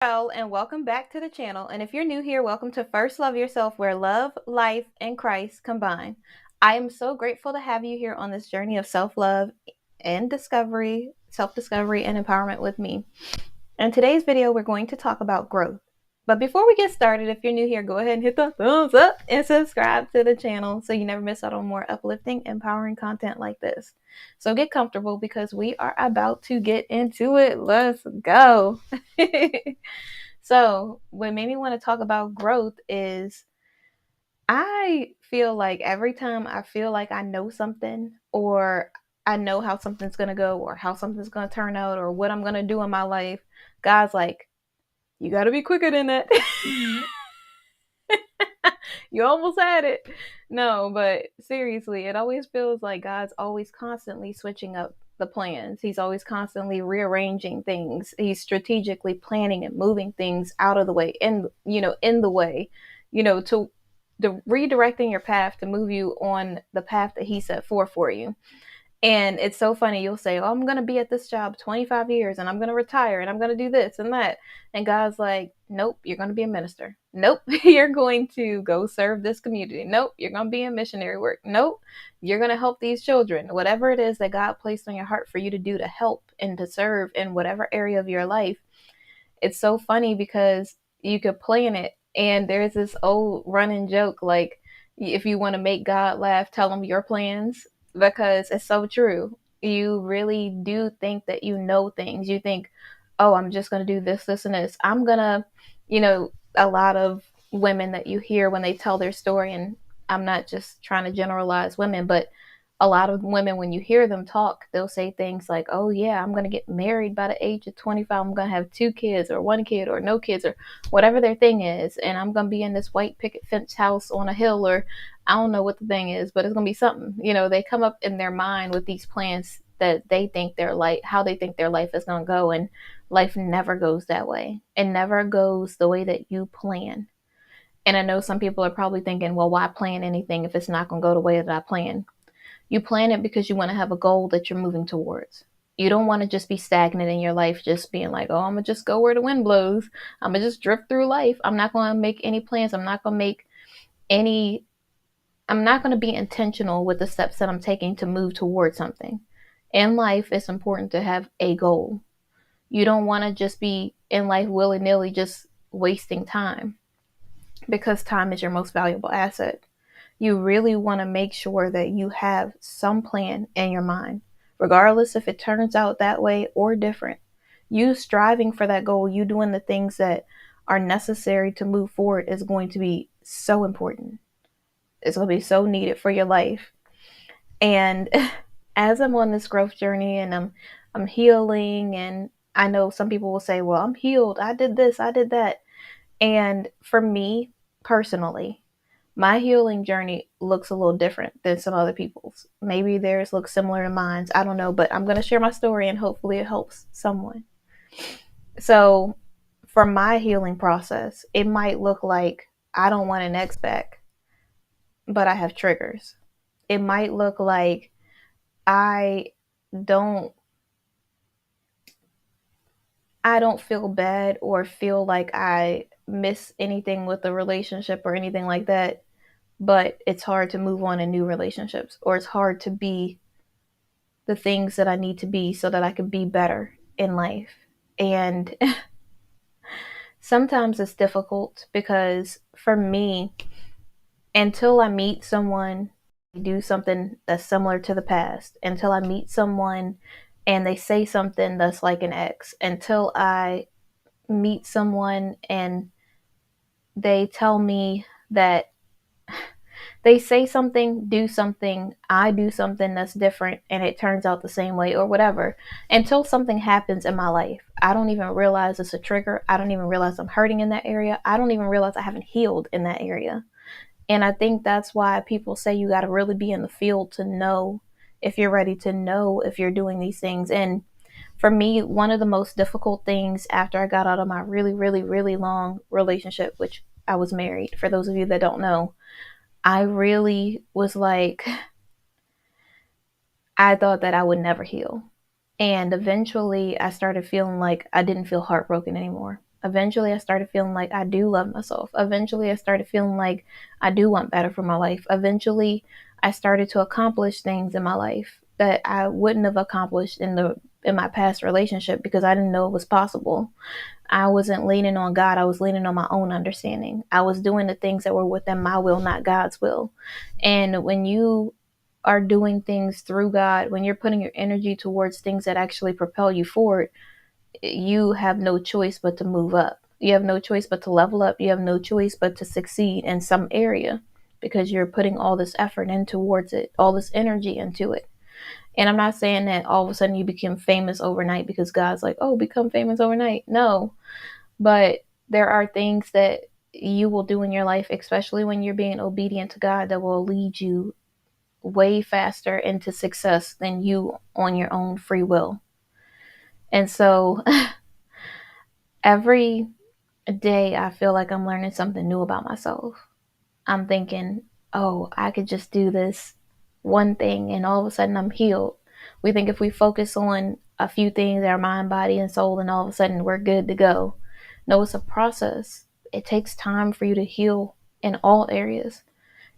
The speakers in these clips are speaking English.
Hello and welcome back to the channel. And if you're new here, welcome to First Love Yourself, where love, life, and Christ combine. I am so grateful to have you here on this journey of self-love and discovery, self-discovery and empowerment with me. In today's video, we're going to talk about growth. But before we get started, if you're new here, go ahead and hit the thumbs up and subscribe to the channel so you never miss out on more uplifting, empowering content like this. So get comfortable because we are about to get into it. Let's go. So, what made me want to talk about growth is I feel like every time I feel like I know something, or I know how something's going to go, or how something's going to turn out, or what I'm going to do in my life, God's like, you got to be quicker than that. You almost had it. No, but seriously, it always feels like God's always constantly switching up the plans. He's always constantly rearranging things. He's strategically planning and moving things out of the way, in the way, to redirecting your path to move you on the path that he set forth for you. And it's so funny. You'll say, oh, I'm going to be at this job 25 years and I'm going to retire and I'm going to do this and that. And God's like, nope, you're going to be a minister. Nope, you're going to go serve this community. Nope, you're going to be in missionary work. Nope, you're going to help these children. Whatever it is that God placed on your heart for you to do, to help and to serve in whatever area of your life. It's so funny because you could plan it. And there's this old running joke, like, if you want to make God laugh, tell him your plans, because it's so true. You really do think that you know things. You think, oh, I'm just going to do this, this, and this. I'm going to, a lot of women that you hear when they tell their story, and I'm not just trying to generalize women, but a lot of women, when you hear them talk, they'll say things like, oh, yeah, I'm going to get married by the age of 25. I'm going to have 2 kids or 1 kid or no kids or whatever their thing is. And I'm going to be in this white picket fence house on a hill, or I don't know what the thing is, but it's going to be something. They come up in their mind with these plans that they think their life, how they think their life is going to go. And life never goes that way. It never goes the way that you plan. And I know some people are probably thinking, well, why plan anything if it's not going to go the way that I plan? You plan it because you want to have a goal that you're moving towards. You don't want to just be stagnant in your life, just being like, oh, I'm going to just go where the wind blows. I'm going to just drift through life. I'm not going to make any plans. Any, I'm not going to be intentional with the steps that I'm taking to move towards something. In life, it's important to have a goal. You don't want to just be in life willy-nilly, just wasting time, because time is your most valuable asset. You really want to make sure that you have some plan in your mind, regardless if it turns out that way or different. You striving for that goal, you doing the things that are necessary to move forward, is going to be so important. It's going to be so needed for your life. And as I'm on this growth journey and I'm healing, and I know some people will say, well, I'm healed. I did this, I did that. And for me personally, my healing journey looks a little different than some other people's. Maybe theirs looks similar to mine. I don't know, but I'm going to share my story and hopefully it helps someone. So, for my healing process, it might look like I don't want an ex back, but I have triggers. It might look like I don't I don't feel bad or feel like I miss anything with the relationship or anything like that, but it's hard to move on in new relationships, or it's hard to be the things that I need to be so that I can be better in life. And sometimes it's difficult because for me, until I meet someone, do something that's similar to the past, until I meet someone and they say something that's like an ex, until I meet someone and they tell me that they say something, do something, I do something that's different, and it turns out the same way or whatever. Until something happens in my life, I don't even realize it's a trigger. I don't even realize I'm hurting in that area. I don't even realize I haven't healed in that area. And I think that's why people say you got to really be in the field to know if you're ready, to know if you're doing these things. And for me, one of the most difficult things after I got out of my really, really, really long relationship, which I was married, for those of you that don't know, I really was like, I thought that I would never heal. And eventually I started feeling like I didn't feel heartbroken anymore. Eventually, I started feeling like I do love myself. Eventually, I started feeling like I do want better for my life. Eventually, I started to accomplish things in my life that I wouldn't have accomplished in my past relationship because I didn't know it was possible. I wasn't leaning on God. I was leaning on my own understanding. I was doing the things that were within my will, not God's will. And when you are doing things through God, when you're putting your energy towards things that actually propel you forward, you have no choice but to move up. You have no choice but to level up. You have no choice but to succeed in some area because you're putting all this effort in towards it, all this energy into it. And I'm not saying that all of a sudden you become famous overnight because God's like, oh, become famous overnight. No, but there are things that you will do in your life, especially when you're being obedient to God, that will lead you way faster into success than you on your own free will. And so every day I feel like I'm learning something new about myself. I'm thinking, oh, I could just do this one thing and all of a sudden I'm healed. We think if we focus on a few things, our mind, body, and soul, and all of a sudden we're good to go. No, it's a process. It takes time for you to heal in all areas.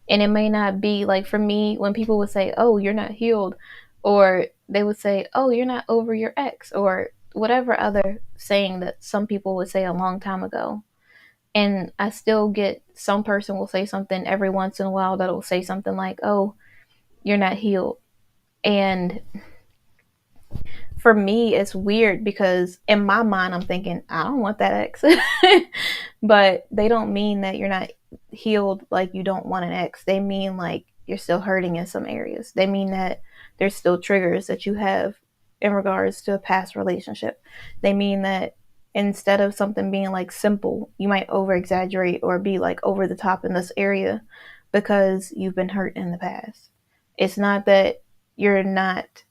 And it may not be like for me, when people would say, oh, you're not healed, or they would say, oh, you're not over your ex, or whatever other saying that some people would say a long time ago. And I still get some person will say something every once in a while that will say something like, oh, you're not healed. And for me, it's weird because in my mind, I'm thinking, I don't want that ex. But they don't mean that you're not healed like you don't want an ex. They mean like you're still hurting in some areas. They mean that there's still triggers that you have in regards to a past relationship. They mean that instead of something being like simple, you might over exaggerate or be like over the top in this area because you've been hurt in the past. It's not that you're not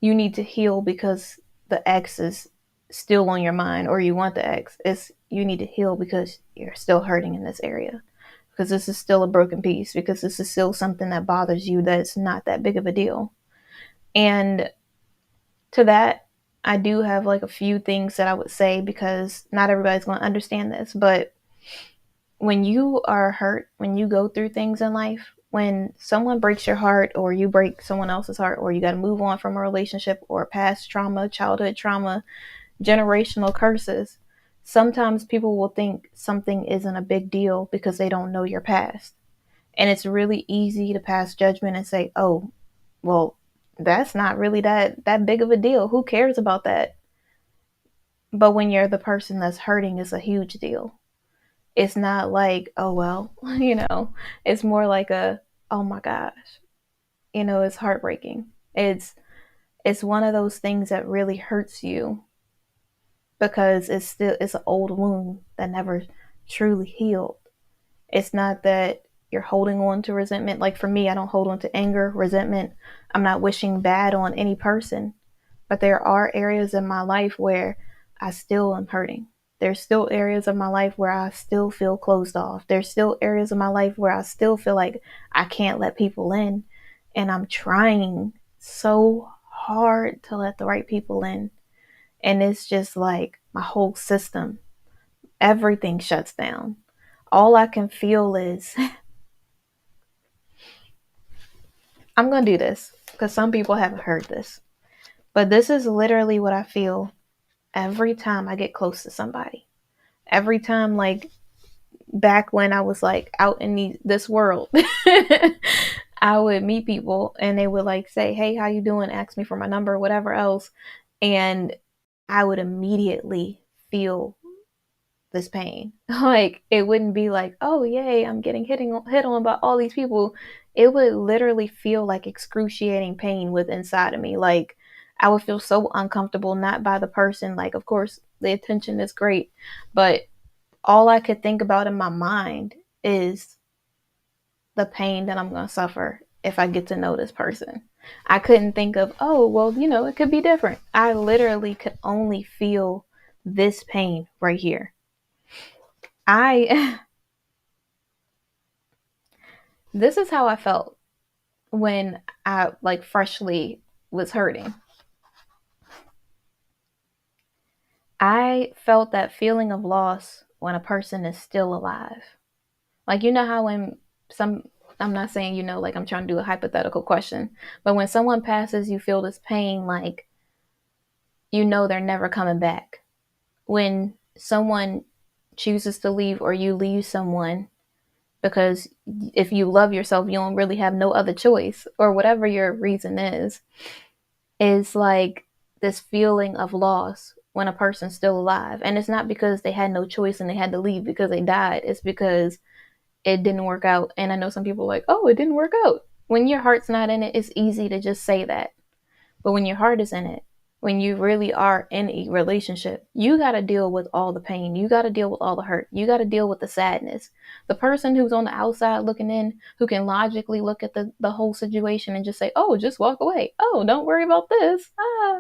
you need to heal because the ex is still on your mind or you want the ex. It's you need to heal because you're still hurting in this area. Because this is still a broken piece, because this is still something that bothers you that's not that big of a deal. And to that, I do have like a few things that I would say because not everybody's going to understand this. But when you are hurt, when you go through things in life, when someone breaks your heart or you break someone else's heart or you got to move on from a relationship or past trauma, childhood trauma, generational curses, sometimes people will think something isn't a big deal because they don't know your past. And it's really easy to pass judgment and say, oh, well, that's not really that big of a deal. Who cares about that? But when you're the person that's hurting, it's a huge deal. It's not like, oh, well, it's more like oh my gosh, it's heartbreaking. It's one of those things that really hurts you because it's an old wound that never truly healed. It's not that you're holding on to resentment. Like for me, I don't hold on to anger, resentment. I'm not wishing bad on any person, but there are areas in my life where I still am hurting. There's still areas of my life where I still feel closed off. There's still areas of my life where I still feel like I can't let people in. And I'm trying so hard to let the right people in. And it's just like my whole system, everything shuts down. All I can feel is, I'm going to do this because some people haven't heard this. But this is literally what I feel every time I get close to somebody. Every time, like back when I was like out in this world, I would meet people and they would like say, hey, how you doing? Ask me for my number, whatever else. And I would immediately feel this pain. Like it wouldn't be like, oh yay, I'm getting hit on by all these people. It would literally feel like excruciating pain within inside of me. Like I would feel so uncomfortable, not by the person. Like of course the attention is great, but all I could think about in my mind is the pain that I'm going to suffer if I get to know this person. I couldn't think of, oh, well, it could be different. I literally could only feel this pain right here. This is how I felt when I like freshly was hurting. I felt that feeling of loss when a person is still alive. Like, you know how when some, I'm not saying, like I'm trying to do a hypothetical question, but when someone passes, you feel this pain, like, they're never coming back. When someone chooses to leave or you leave someone, because if you love yourself, you don't really have no other choice, or whatever your reason is like this feeling of loss when a person's still alive. And it's not because they had no choice and they had to leave because they died. It's because it didn't work out. And I know some people are like, oh, it didn't work out. When your heart's not in it, it's easy to just say that. But when your heart is in it, when you really are in a relationship, you got to deal with all the pain. You got to deal with all the hurt. You got to deal with the sadness. The person who's on the outside looking in, who can logically look at the whole situation and just say, oh, just walk away. Oh, don't worry about this.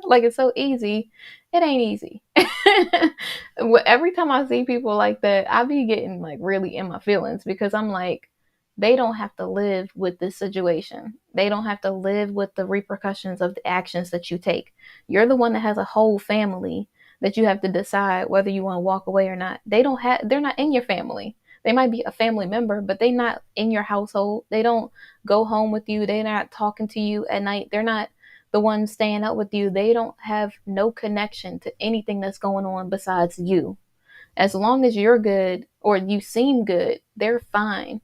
Like it's so easy. It ain't easy. Every time I see people like that, I be getting like really in my feelings because I'm like, they don't have to live with this situation. They don't have to live with the repercussions of the actions that you take. You're the one that has a whole family that you have to decide whether you want to walk away or not. They're not in your family. They might be a family member, but they're not in your household. They don't go home with you. They're not talking to you at night. They're not the ones staying out with you. They don't have no connection to anything that's going on besides you. As long as you're good or you seem good, they're fine.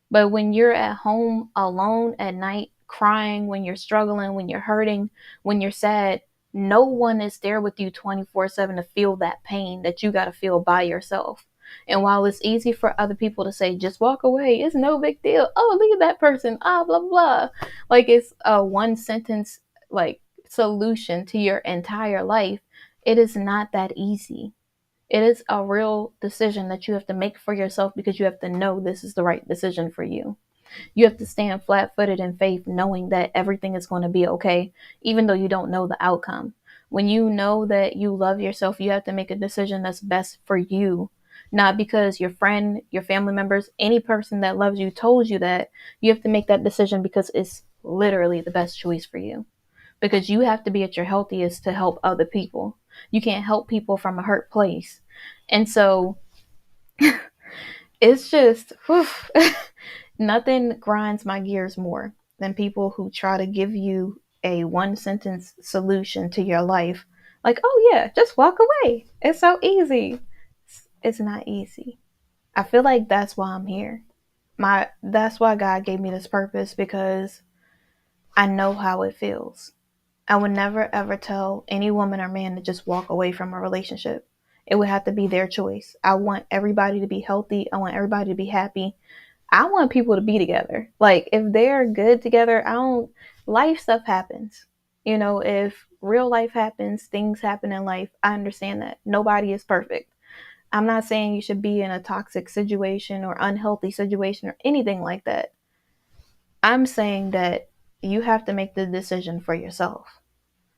But when you're at home alone at night, crying, when you're struggling, when you're hurting, when you're sad, no one is there with you 24/7 to feel that pain that you got to feel by yourself. And while it's easy for other people to say, just walk away, it's no big deal. Oh, leave that person. Blah, blah. Like it's a one sentence, like, solution to your entire life. It is not that easy. It is a real decision that you have to make for yourself because you have to know this is the right decision for you. You have to stand flat footed in faith, knowing that everything is going to be okay, even though you don't know the outcome. When you know that you love yourself, you have to make a decision that's best for you, not because your friend, your family members, any person that loves you told you that. You have to make that decision because it's literally the best choice for you. Because you have to be at your healthiest to help other people. You can't help people from a hurt place. And so it's just, whew, nothing grinds my gears more than people who try to give you a one sentence solution to your life. Like, oh yeah, just walk away. It's so easy. It's not easy. I feel like that's why I'm here. That's why God gave me this purpose, because I know how it feels. I would never ever tell any woman or man to just walk away from a relationship. It would have to be their choice. I want everybody to be healthy. I want everybody to be happy. I want people to be together. Like, if they're good together, life stuff happens. If real life happens, things happen in life. I understand that. Nobody is perfect. I'm not saying you should be in a toxic situation or unhealthy situation or anything like that. I'm saying that you have to make the decision for yourself.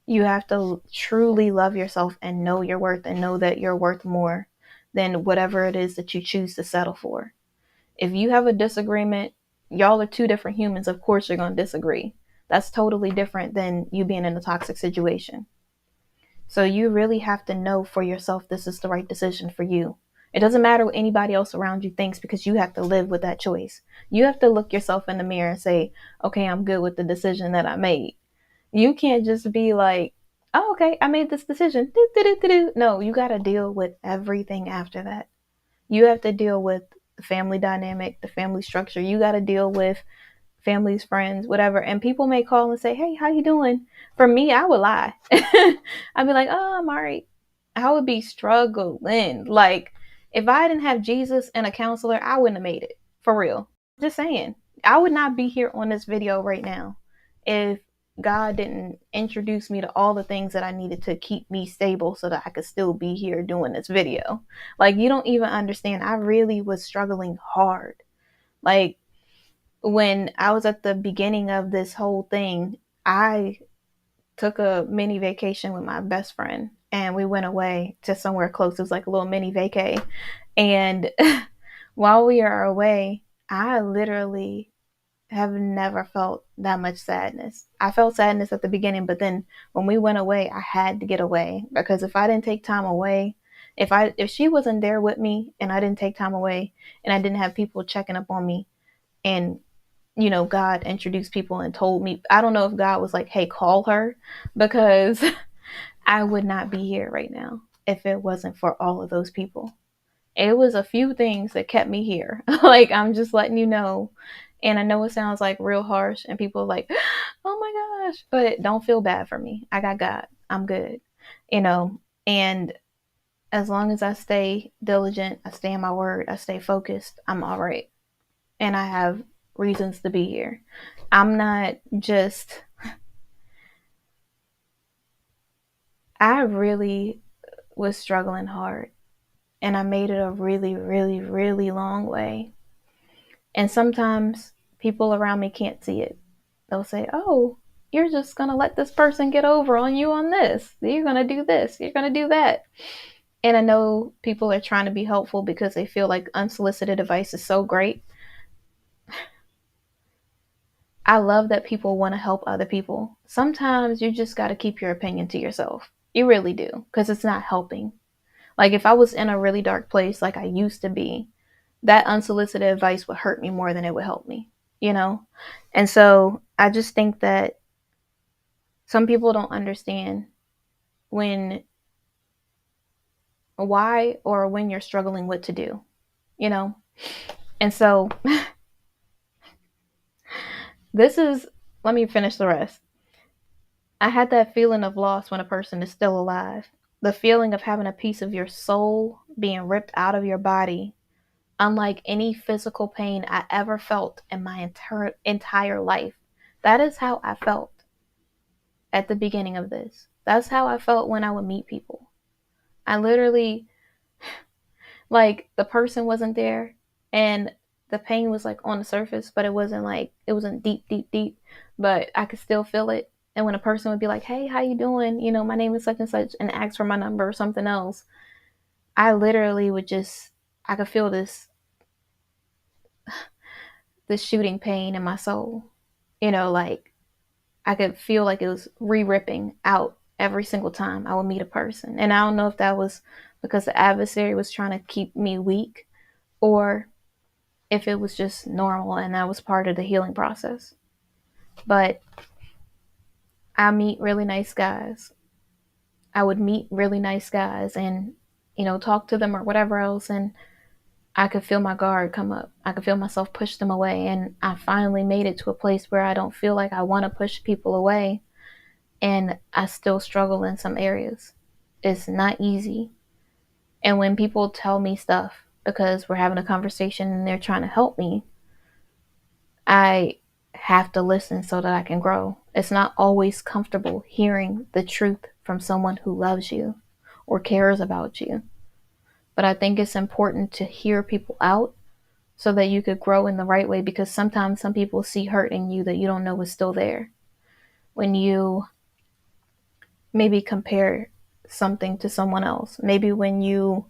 You have to truly love yourself and know your worth and know that you're worth more than whatever it is that you choose to settle for. If you have a disagreement, y'all are two different humans. Of course, you're going to disagree. That's totally different than you being in a toxic situation. So you really have to know for yourself this is the right decision for you. It doesn't matter what anybody else around you thinks, because you have to live with that choice. You have to look yourself in the mirror and say, okay, I'm good with the decision that I made. You can't just be like, oh, okay, I made this decision. No, you got to deal with everything after that. You have to deal with the family dynamic, the family structure. You got to deal with families, friends, whatever. And people may call and say, hey, how you doing? For me, I would lie. I'd be like, oh, I'm all right. I would be struggling. Like, if I didn't have Jesus and a counselor, I wouldn't have made it. For real. Just saying. I would not be here on this video right now if God didn't introduce me to all the things that I needed to keep me stable so that I could still be here doing this video. Like, you don't even understand. I really was struggling hard. Like, when I was at the beginning of this whole thing, I took a mini vacation with my best friend and we went away to somewhere close. It was like a little mini vacay. And while we are away, I literally have never felt that much sadness. I felt sadness at the beginning, but then when we went away, I had to get away, because if I didn't take time away, If she wasn't there with me and I didn't take time away and I didn't have people checking up on me, and God introduced people and told me, I don't know if God was like, hey, call her, because I would not be here right now if it wasn't for all of those people. It was a few things that kept me here. Like, I'm just letting you know. And I know it sounds like real harsh, and people are like, oh my gosh, but don't feel bad for me. I got God. I'm good. You know, and as long as I stay diligent, I stay in my word, I stay focused, I'm all right. And I have reasons to be here. I'm not just, I really was struggling hard, and I made it a really, really, really long way. And sometimes people around me can't see it. They'll say, oh, you're just going to let this person get over on you on this. You're going to do this. You're going to do that. And I know people are trying to be helpful because they feel like unsolicited advice is so great. I love that people want to help other people. Sometimes you just got to keep your opinion to yourself. You really do, because it's not helping. Like, if I was in a really dark place like I used to be, that unsolicited advice would hurt me more than it would help me, you know? And so I just think that some people don't understand when, why, or when you're struggling what to do, you know? And so this is, let me finish the rest. I had that feeling of loss when a person is still alive. The feeling of having a piece of your soul being ripped out of your body, unlike any physical pain I ever felt in my entire life. That is how I felt at the beginning of this. That's how I felt when I would meet people. I literally, like, the person wasn't there, and the pain was like on the surface, but it wasn't deep, deep, deep, but I could still feel it. And when a person would be like, hey, how you doing? My name is such and such, and ask for my number or something else, I literally would just, I could feel this shooting pain in my soul. Like, I could feel like it was re-ripping out every single time I would meet a person. And I don't know if that was because the adversary was trying to keep me weak, or if it was just normal and that was part of the healing process. But I meet really nice guys. I would meet really nice guys and, talk to them or whatever else. And I could feel my guard come up. I could feel myself push them away. And I finally made it to a place where I don't feel like I want to push people away. And I still struggle in some areas. It's not easy. And when people tell me stuff because we're having a conversation and they're trying to help me, I have to listen so that I can grow. It's not always comfortable hearing the truth from someone who loves you or cares about you. But I think it's important to hear people out so that you could grow in the right way, because sometimes some people see hurt in you that you don't know is still there. When you maybe compare something to someone else, maybe when you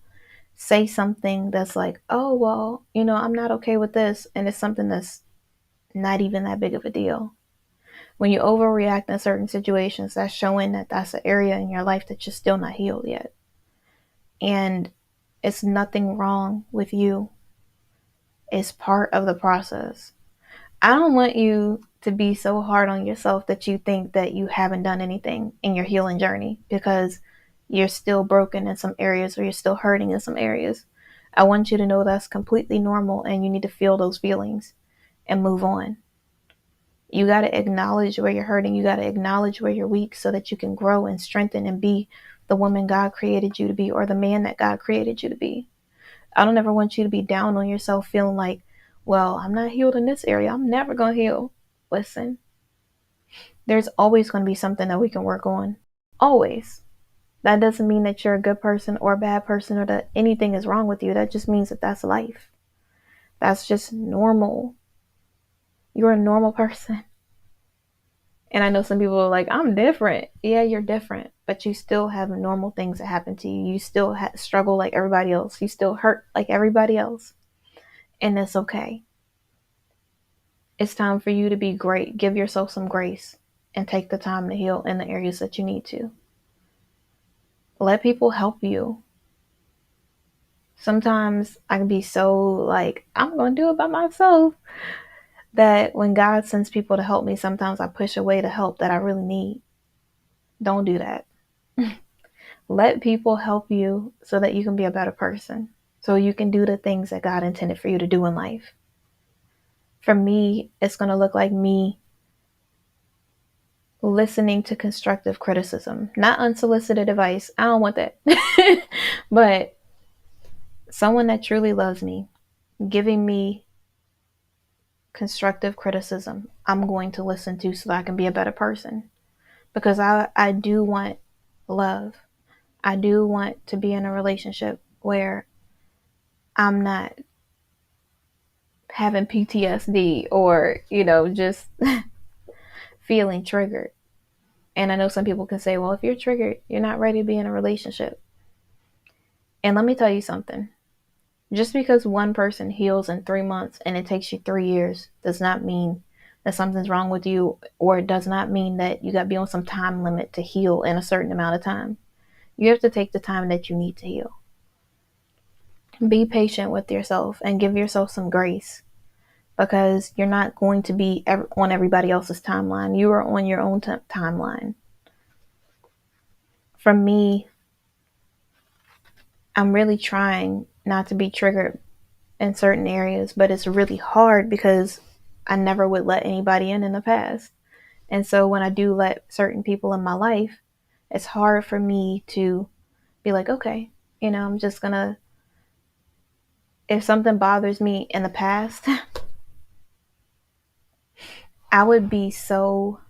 say something that's like, oh, well, I'm not okay with this, and it's something that's not even that big of a deal. When you overreact in certain situations, that's showing that that's an area in your life that you're still not healed yet. And it's nothing wrong with you. It's part of the process. I don't want you to be so hard on yourself that you think that you haven't done anything in your healing journey because you're still broken in some areas or you're still hurting in some areas. I want you to know that's completely normal, and you need to feel those feelings and move on. You got to acknowledge where you're hurting. You got to acknowledge where you're weak so that you can grow and strengthen and be the woman God created you to be, or the man that God created you to be. I don't ever want you to be down on yourself feeling like, well, I'm not healed in this area, I'm never going to heal. Listen, there's always going to be something that we can work on. Always. That doesn't mean that you're a good person or a bad person or that anything is wrong with you. That just means that that's life. That's just normal. You're a normal person. And I know some people are like, I'm different. Yeah, you're different, but you still have normal things that happen to you. You still struggle like everybody else. You still hurt like everybody else. And that's okay. It's time for you to be great. Give yourself some grace and take the time to heal in the areas that you need to. Let people help you. Sometimes I can be so like, I'm going to do it by myself, that when God sends people to help me, sometimes I push away the help that I really need. Don't do that. Let people help you so that you can be a better person, so you can do the things that God intended for you to do in life. For me, it's going to look like me listening to constructive criticism, not unsolicited advice. I don't want that. But someone that truly loves me, giving me constructive criticism, I'm going to listen to so that I can be a better person. Because I do want love. I do want to be in a relationship where I'm not having PTSD or, just feeling triggered. And I know some people can say, well, if you're triggered, you're not ready to be in a relationship. And let me tell you something. Just because one person heals in 3 months and it takes you 3 years does not mean that something's wrong with you, or it does not mean that you got to be on some time limit to heal in a certain amount of time. You have to take the time that you need to heal. Be patient with yourself and give yourself some grace, because you're not going to be on everybody else's timeline. You are on your own timeline. For me, I'm really trying not to be triggered in certain areas, but it's really hard because I never would let anybody in the past. And so when I do let certain people in my life, it's hard for me to be like, okay, I'm just gonna, if something bothers me in the past, I would be so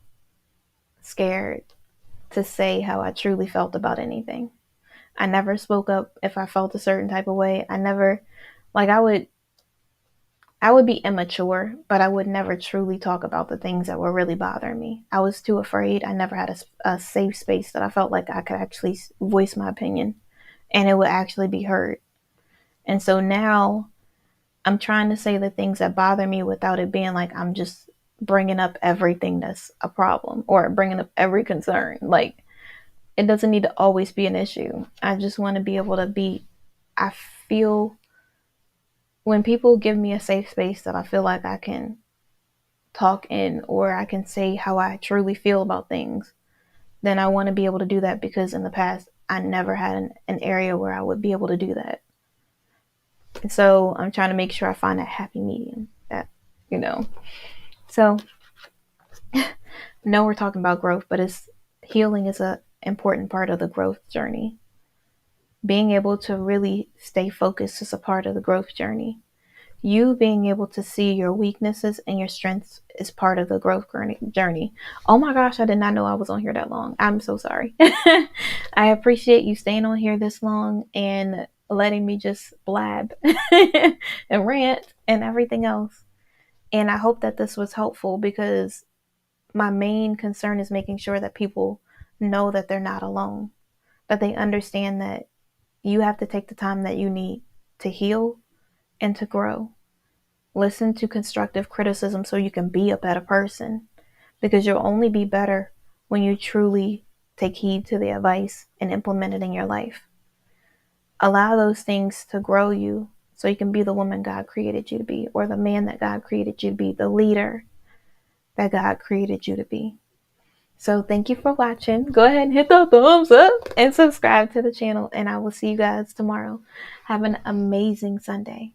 scared to say how I truly felt about anything. I never spoke up if I felt a certain type of way. I never, like, I would be immature, but I would never truly talk about the things that were really bothering me. I was too afraid. I never had a safe space that I felt like I could actually voice my opinion and it would actually be heard. And so now I'm trying to say the things that bother me without it being like I'm just bringing up everything that's a problem or bringing up every concern. Like, it doesn't need to always be an issue. I just want to be able to I feel when people give me a safe space that I feel like I can talk in, or I can say how I truly feel about things, then I want to be able to do that, because in the past I never had an area where I would be able to do that. And so I'm trying to make sure I find that happy medium, So no, we're talking about growth, but healing is an important part of the growth journey. Being able to really stay focused is a part of the growth journey. You being able to see your weaknesses and your strengths is part of the growth journey. Oh my gosh, I did not know I was on here that long. I'm so sorry. I appreciate you staying on here this long and letting me just blab and rant and everything else. And I hope that this was helpful, because my main concern is making sure that people know that they're not alone, that they understand that you have to take the time that you need to heal and to grow. Listen to constructive criticism so you can be a better person, because you'll only be better when you truly take heed to the advice and implement it in your life. Allow those things to grow you so you can be the woman God created you to be, or the man that God created you to be, the leader that God created you to be. So thank you for watching. Go ahead and hit the thumbs up and subscribe to the channel, and I will see you guys tomorrow. Have an amazing Sunday.